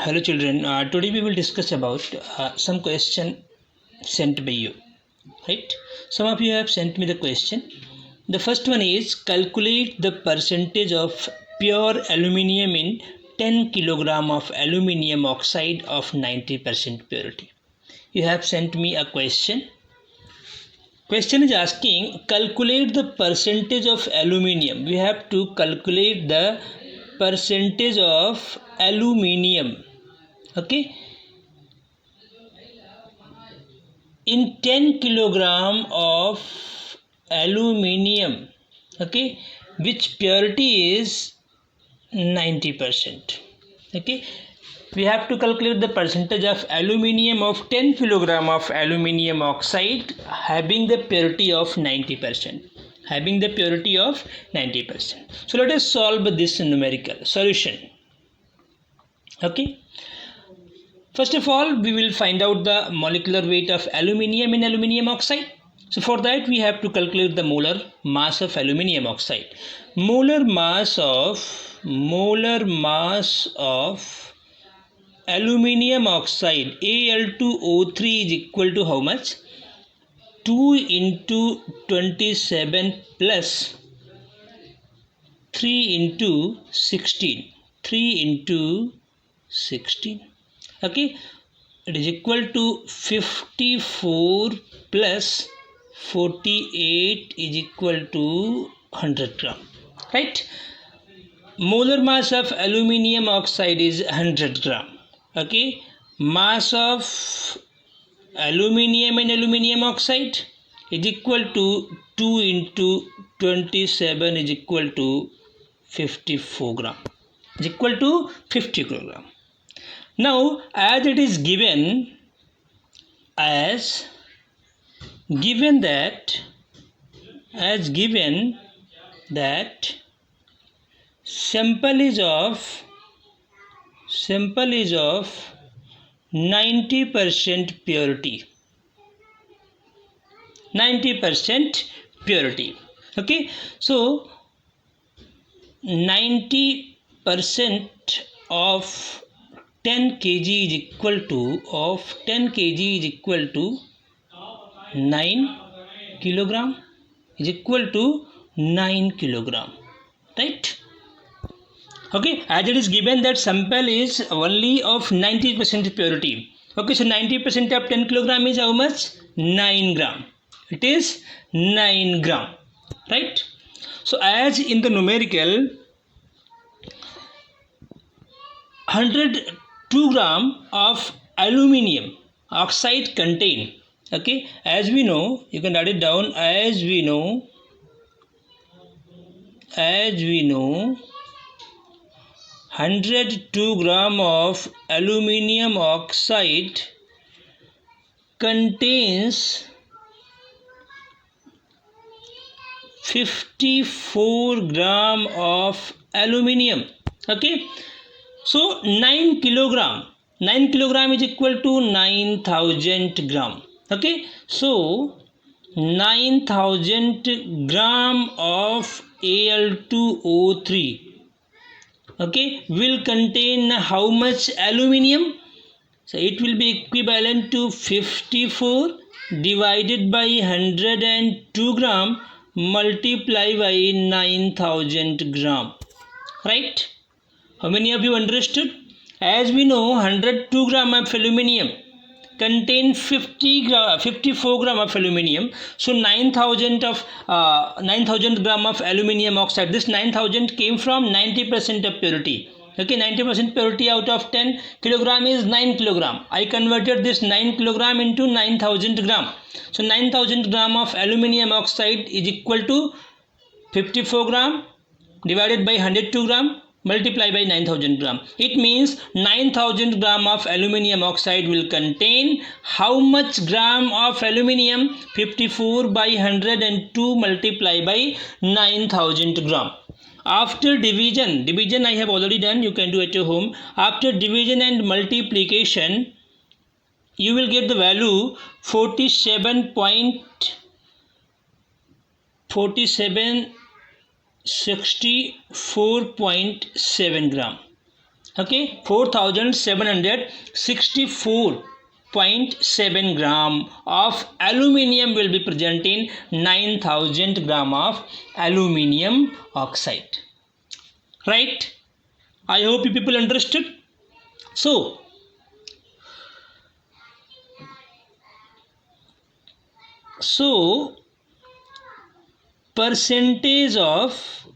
Hello children, today we will discuss about some question sent by you, right? Some of you have sent me the question. The first one is calculate the percentage of pure aluminium in 10 kilogram of aluminium oxide of 90% purity. You have sent me a question. Question is asking calculate the percentage of aluminium. We have to calculate the percentage of aluminium. Okay, in 10 kilogram of aluminium, okay, which purity is 90%. Okay, we have to calculate the percentage of aluminium of 10 kilogram of aluminium oxide having the purity of 90%. Having the purity of 90%. So let us solve this numerical solution. Okay. First of all, we will find out the molecular weight of aluminium in aluminium oxide. So for that we have to calculate the molar mass of aluminium oxide. Molar mass of aluminium oxide Al2O3 is equal to how much? 2 into 27 plus 3 into 16. 3 into 16. Okay, it is equal to 54 plus 48 is equal to 100 gram, right? Molar mass of aluminium oxide is 100 gram. Okay, mass of aluminium in aluminium oxide is equal to 2 into 27 is equal to 54 gram, is equal to 50 kilogram. Now, as it is given that sample is of 90% purity. 90% purity. Okay, so 90% of 10 kg is equal to 9 kilogram, is equal to 9 kilogram, right? Okay, as it is given that sample is only of 90% purity. Okay, so 90% of 10 kilogram is how much? 9 gram. It is 9 gram, right? So as in the numerical 102 gram of aluminium oxide contain, okay, as we know, you can write it down, as we know 102 gram of aluminium oxide contains 54 gram of aluminium. Okay, so 9 kilogram is equal to 9000 gram. Okay, so 9000 gram of Al2O3, okay, will contain how much aluminium? So it will be equivalent to 54 divided by 102 gram multiply by 9000 gram, right? How many of you understood? As we know 102 gram of aluminium contain 54 gram of aluminium, so 9000 gram of aluminium oxide, this 9000 came from 90% of purity. Okay, 90% purity out of 10 kilogram is 9 kilogram. I converted this 9 kilogram into 9000 gram. So 9000 gram of aluminium oxide is equal to 54 gram divided by 102 gram multiply by 9000 gram. It means 9000 gram of aluminium oxide will contain how much gram of aluminium? 54 by 102 multiply by 9000 gram. After division I have already done, you can do at your home. After division and multiplication, you will get the value 64.7 gram. Okay, 4764.7 gram of aluminium will be present in 9000 gram of aluminium oxide. Right? I hope you people understood. So percentage of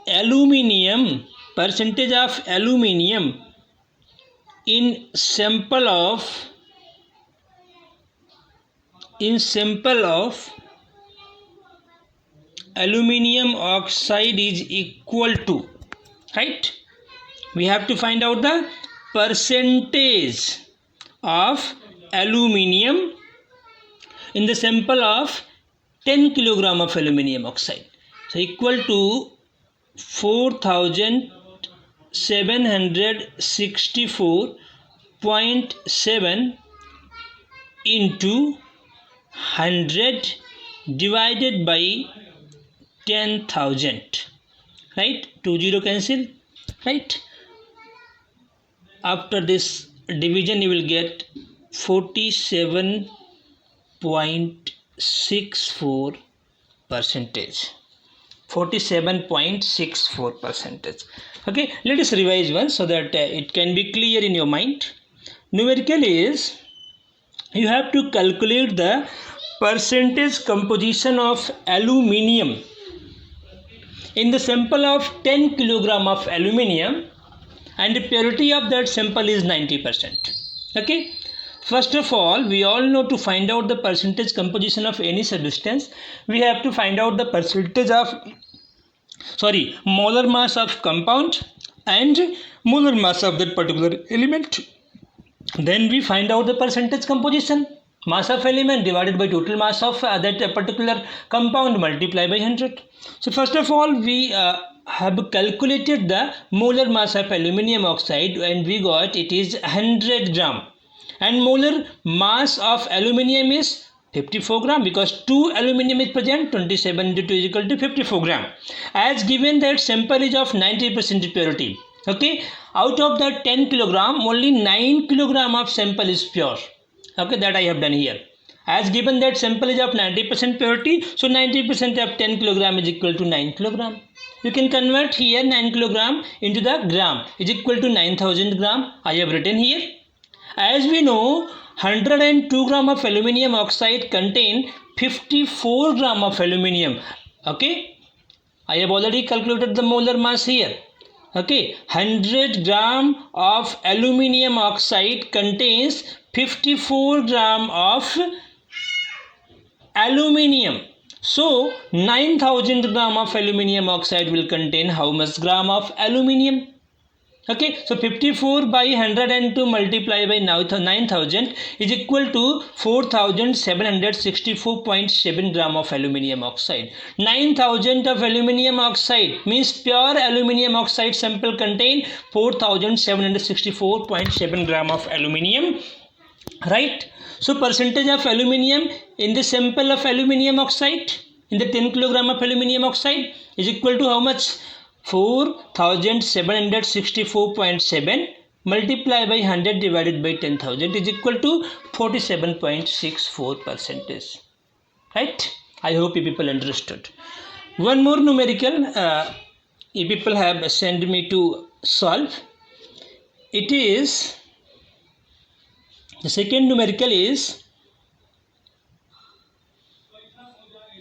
aluminium in sample of aluminium oxide is equal to, right? We have to find out the percentage of aluminium in the sample of 10 kilogram of aluminium oxide. So equal to 4764.7 into 100 divided by 10,000, right? 20 cancel, right? After this division you will get 47.64 percentage. 47.64 percentage. Okay, let us revise once so that it can be clear in your mind. Numerical is, you have to calculate the percentage composition of aluminium in the sample of 10 kilogram of aluminium, and the purity of that sample is 90%. Okay, first of all, we all know to find out the percentage composition of any substance, we have to find out the percentage of molar mass of compound and molar mass of that particular element. Then we find out the percentage composition, mass of element divided by total mass of that particular compound, multiply by 100. So first of all, we have calculated the molar mass of aluminium oxide, and we got it is 100 gram, and molar mass of aluminium is 54 gram, because 2 aluminium is present. 27 into 2 is equal to 54 gram. As given that sample is of 90% purity. Okay, out of that 10 kilogram, only 9 kilogram of sample is pure. Okay, that I have done here. As given that sample is of 90% purity, so 90% of 10 kilogram is equal to 9 kilogram. You can convert here 9 kilogram into the gram, is equal to 9000 gram. I have written here. As we know, 102 gram of aluminium oxide contain 54 gram of aluminium. Okay, I have already calculated the molar mass here. Okay, 100 gram of aluminium oxide contains 54 gram of aluminium. So 9000 gram of aluminium oxide will contain how much gram of aluminium? Okay, so 54 by 102 multiplied by 9000 is equal to 4764.7 gram of aluminium oxide. 9000 of aluminium oxide means pure aluminium oxide sample contain 4764.7 gram of aluminium, right? So percentage of aluminium in the sample of aluminium oxide, in the 10 kilogram of aluminium oxide, is equal to how much? 4764.7 multiplied by 100 divided by 10,000 is equal to 47.64 percentage. Right? I hope you people understood. One more numerical you people have sent me to solve. It is, the second numerical is,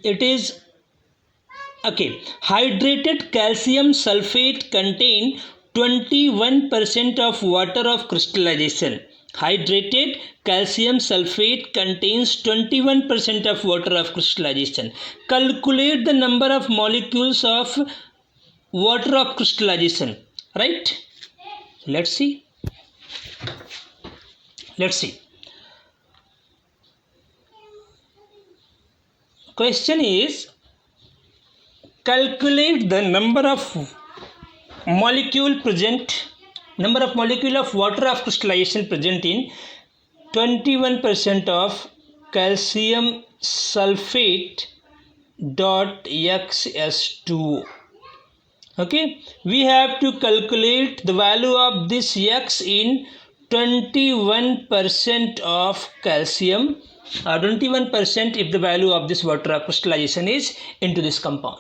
it is okay, hydrated calcium sulfate contain 21% of water of crystallization. Hydrated calcium sulfate contains 21% of water of crystallization. Calculate the number of molecules of water of crystallization. Right? Let's see. Question is, calculate the number of molecule of water of crystallization present in 21% of calcium sulfate .xs2. Okay, we have to calculate the value of this X in 21% of calcium, 21% if the value of this water of crystallization is into this compound.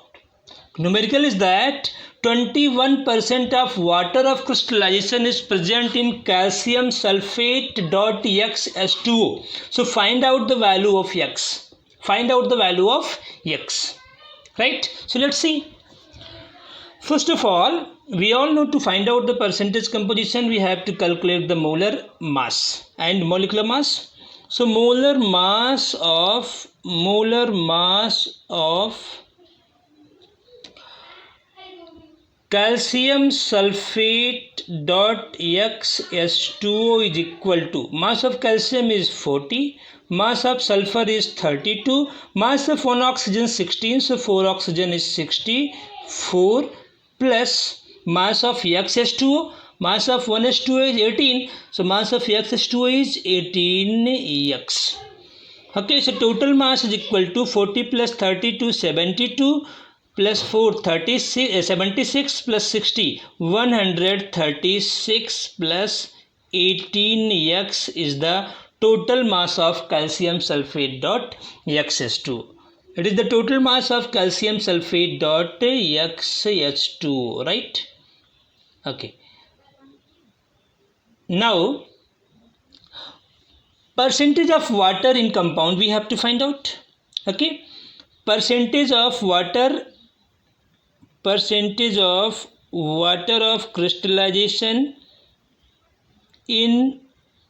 Numerical is that 21% of water of crystallization is present in calcium sulfate dot X H2O. So find out the value of X. Find out the value of X. Right? So let's see. First of all, we all know to find out the percentage composition, we have to calculate the molar mass and molecular mass. So molar mass of calcium sulfate dot XS2O is equal to, mass of calcium is 40, mass of sulfur is 32, mass of one oxygen 16, so 4 oxygen is 64, plus mass of XS2O, mass of 1S2O is 18, so mass of XS2O is 18X. Okay, so total mass is equal to 40 plus 32, 72, plus 4, 36, 76 plus 60, 136 plus 18X is the total mass of calcium sulfate dot XS2. It is the total mass of calcium sulfate dot XH2, right? Okay. Now, percentage of water in compound we have to find out. Okay. Percentage of water of crystallization in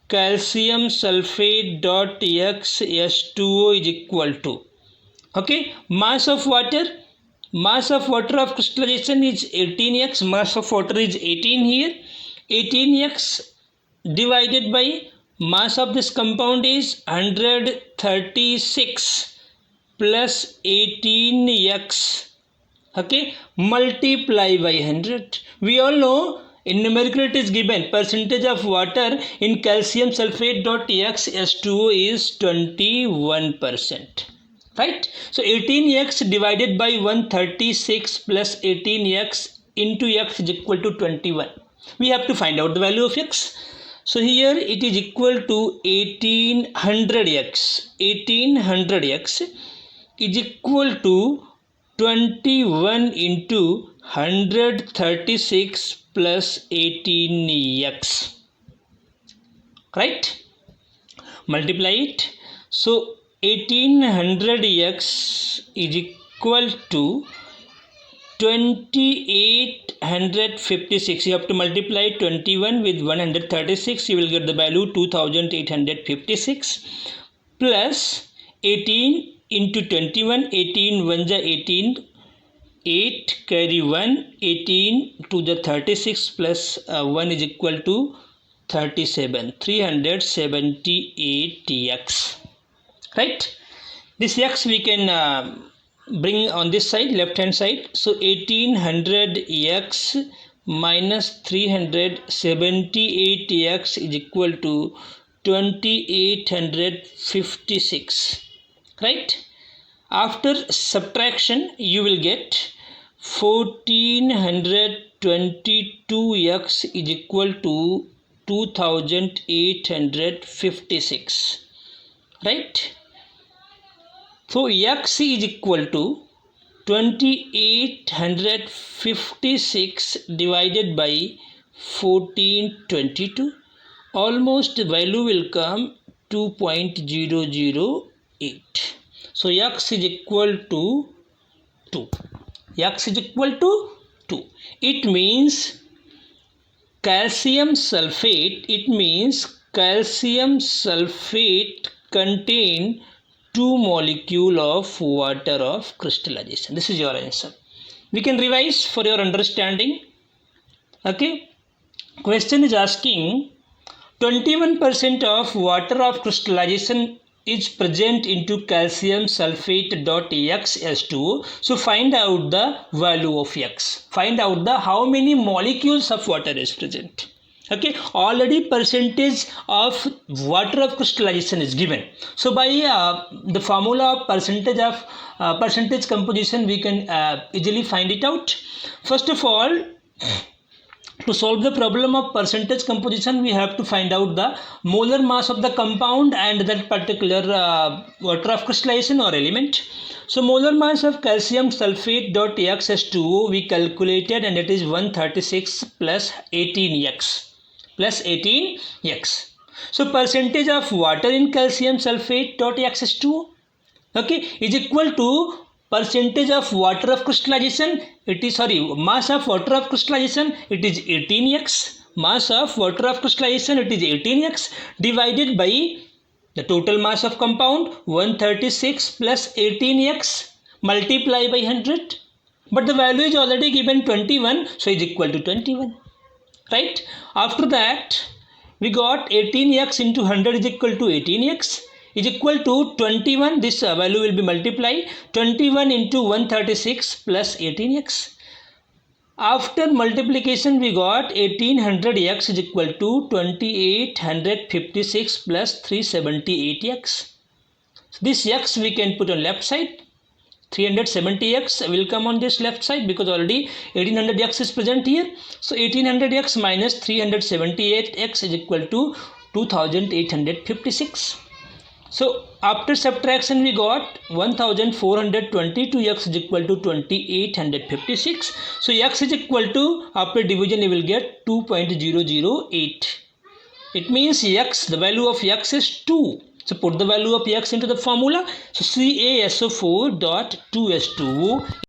calcium sulfate dot XH2O is equal to, okay, mass of water of crystallization is 18X, mass of water is 18 here, 18X divided by mass of this compound is 136 plus 18X, okay, multiply by 100. We all know in numerical it is given percentage of water in calcium sulfate dot XS2O is 21%. Right? So 18X divided by 136 plus 18X into X is equal to 21. We have to find out the value of X. So here it is equal to 1800X. 1800X is equal to 21 into 136 plus 18X. Right? Multiply it. So 1800X is equal to 2856. You have to multiply 21 with 136. You will get the value 2856 plus 18 into 21. 18 1 ja 18, 8 carry 1, 18 to the 36 plus 1 is equal to 37. 378X. Right? This X we can bring on this side, left hand side. So 1800X minus 378X is equal to 2856. Right? After subtraction you will get 1422X is equal to 2856. Right? So X is equal to 2856 divided by 1422. Almost value will come 2.008. So X is equal to 2. X is equal to 2. It means calcium sulfate. It means calcium sulfate contain 2 molecule of water of crystallization. This is your answer. We can revise for your understanding. Okay. Question is asking 21% of water of crystallization is present into calcium sulfate dot XS2O. So find out the value of X. Find out the how many molecules of water is present. Okay, already percentage of water of crystallization is given. So by the formula of percentage composition, we can easily find it out. First of all, to solve the problem of percentage composition, we have to find out the molar mass of the compound and that particular water of crystallization or element. So molar mass of calcium sulfate dot XH2O we calculated, and it is 136 plus 18x plus 18x. So percentage of water in calcium sulfate dot XH2O, okay, is equal to percentage of water of crystallization, it is mass of water of crystallization, it is 18x, mass of water of crystallization, it is 18x, divided by the total mass of compound 136 plus 18x, multiply by 100, but the value is already given 21, so is equal to 21, right? After that we got 18x into 100 is equal to 18x is equal to 21. This value will be multiplied 21 into 136 plus 18x. After multiplication we got 1800x is equal to 2856 plus 378x. So this x we can put on left side. 370x will come on this left side because already 1800x is present here. So 1800x minus 378x is equal to 2856. So after subtraction we got 1422x is equal to 2856. So x is equal to, after division you will get 2.008. It means x, the value of x is 2. So put the value of x into the formula. So CaSO4 dot 2H2O